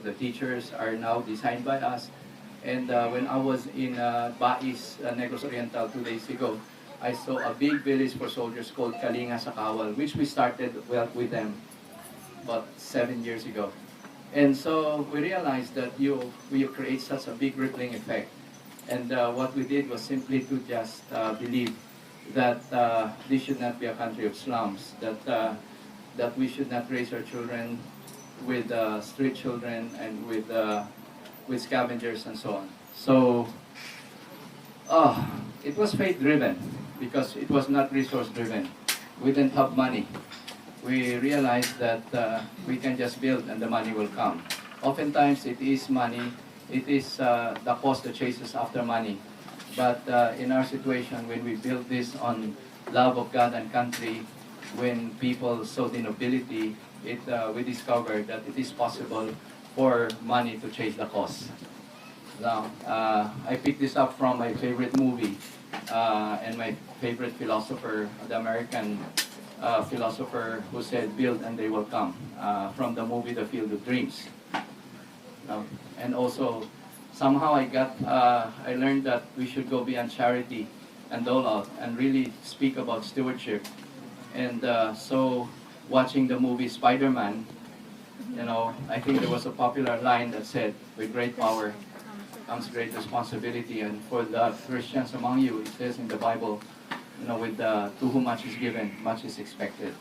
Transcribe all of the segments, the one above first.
The teachers are now designed by us. And when I was in Bais, Negros Oriental 2 days ago, I saw a big village for soldiers called Kalinga Sakawal, which we started with them about 7 years ago. And so we realized that we create such a big rippling effect. And what we did was simply to just believe that this should not be a country of slums, that we should not raise our children with street children and with scavengers and so on. So it was faith driven because it was not resource driven. We didn't have money. We realized that we can just build and the money will come. Oftentimes it is money, it is the cost that chases after money. But in our situation, when we build this on love of God and country, when people saw the nobility, we discovered that it is possible for money to chase the cause. Now, I picked this up from my favorite movie and my favorite philosopher, the American philosopher who said, "Build and they will come," from the movie The Field of Dreams. And also, somehow I learned that we should go beyond charity and dole out and really speak about stewardship. And so, watching the movie Spider-Man, I think there was a popular line that said, "With great power comes great responsibility." And for the Christians among you, it says in the Bible, to whom much is given, much is expected.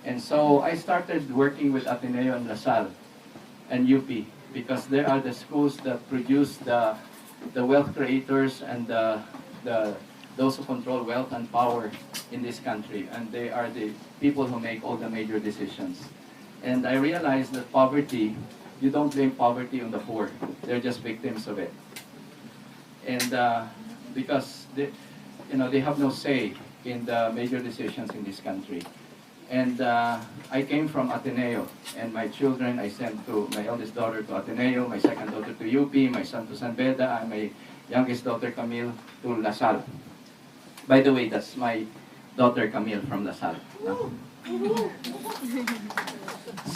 And so I started working with Ateneo and LaSalle and UP because they are the schools that produce the wealth creators and those who control wealth and power in this country. And they are the people who make all the major decisions. And I realized that poverty, you don't blame poverty on the poor. They're just victims of it. And because they have no say in the major decisions in this country. And I came from Ateneo, and my children I sent to my eldest daughter to Ateneo, my second daughter to UP, my son to San Beda, and my youngest daughter Camille to LaSalle. By the way, that's my daughter Camille from LaSalle.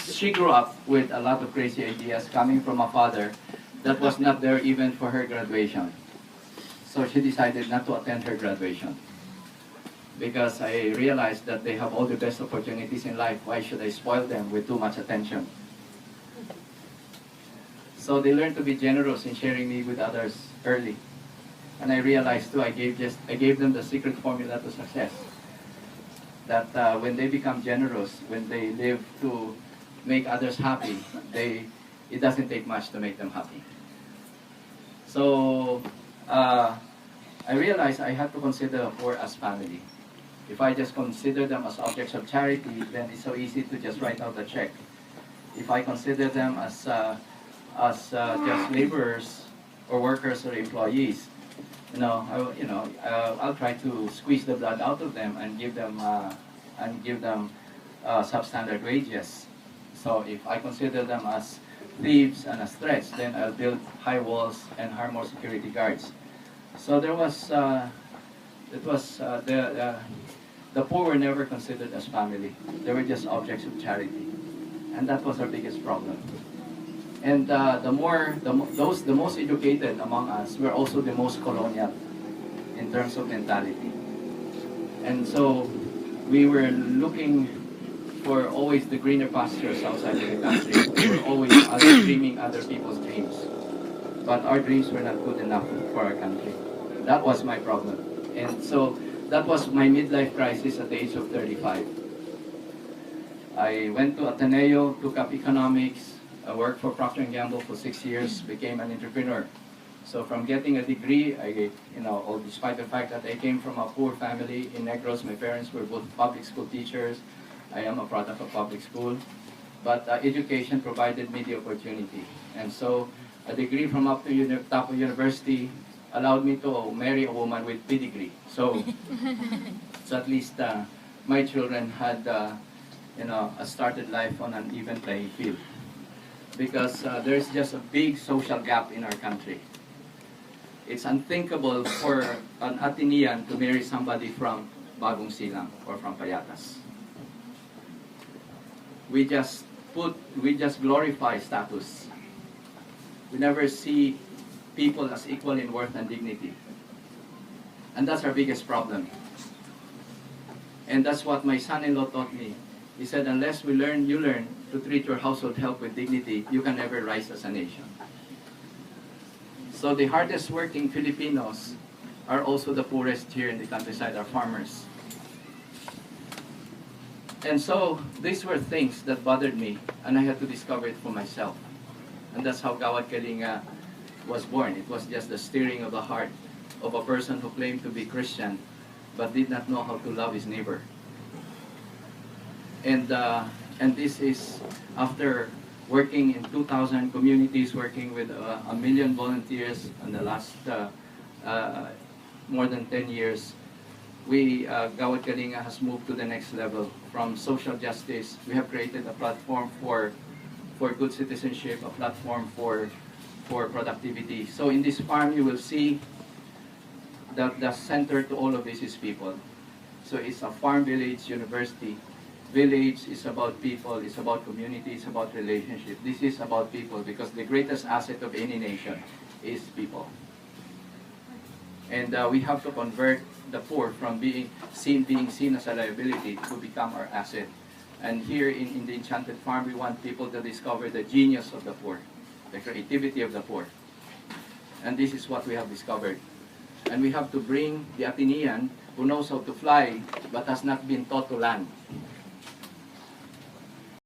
She grew up with a lot of crazy ideas coming from a father that was not there even for her graduation. So she decided not to attend her graduation because I realized that they have all the best opportunities in life. Why should I spoil them with too much attention? So they learned to be generous in sharing me with others early. And I realized too, I gave them the secret formula to success. That when they become generous, when they live to make others happy, it doesn't take much to make them happy. So I realized I had to consider the poor as family. If I just consider them as objects of charity, then it's so easy to just write out a check. If I consider them as just laborers or workers or employees, I'll try to squeeze the blood out of them and give them substandard wages. So if I consider them as thieves and as threats, then I'll build high walls and hire more security guards. So the poor were never considered as family. They were just objects of charity, and that was our biggest problem. And the most educated among us were also the most colonial in terms of mentality. And so we were looking for always the greener pastures outside of the country. We were always dreaming other people's dreams. But our dreams were not good enough for our country. That was my problem. And so that was my midlife crisis at the age of 35. I went to Ateneo, took up economics, I worked for Procter & Gamble for 6 years, became an entrepreneur. So from getting a degree, despite the fact that I came from a poor family in Negros, my parents were both public school teachers. I am a product of public school. But education provided me the opportunity. And so a degree from Tapo University allowed me to marry a woman with pedigree. So at least my children had a started life on an even playing field. Because there's just a big social gap in our country. It's unthinkable for an Atenean to marry somebody from Bagong Silang or from Payatas. We just glorify status. We never see people as equal in worth and dignity. And that's our biggest problem. And that's what my son-in-law taught me. He said, unless you learn to treat your household help with dignity, you can never rise as a nation. So the hardest working Filipinos are also the poorest here in the countryside, our farmers. And so these were things that bothered me, and I had to discover it for myself. And that's how Gawad Kalinga was born. It was just the stirring of the heart of a person who claimed to be Christian, but did not know how to love his neighbor. And this is after working in 2,000 communities, working with 1 million volunteers in the last more than 10 years. Gawad Kalinga has moved to the next level. From social justice, we have created a platform for good citizenship, a platform for productivity. So in this farm, you will see that the center to all of this is people. So it's a farm village university. Village is about people, it's about community, it's about relationship. This is about people because the greatest asset of any nation is people. And we have to convert the poor from being seen as a liability to become our asset. And here in the Enchanted Farm, we want people to discover the genius of the poor, the creativity of the poor. And this is what we have discovered. And we have to bring the Athenian who knows how to fly but has not been taught to land.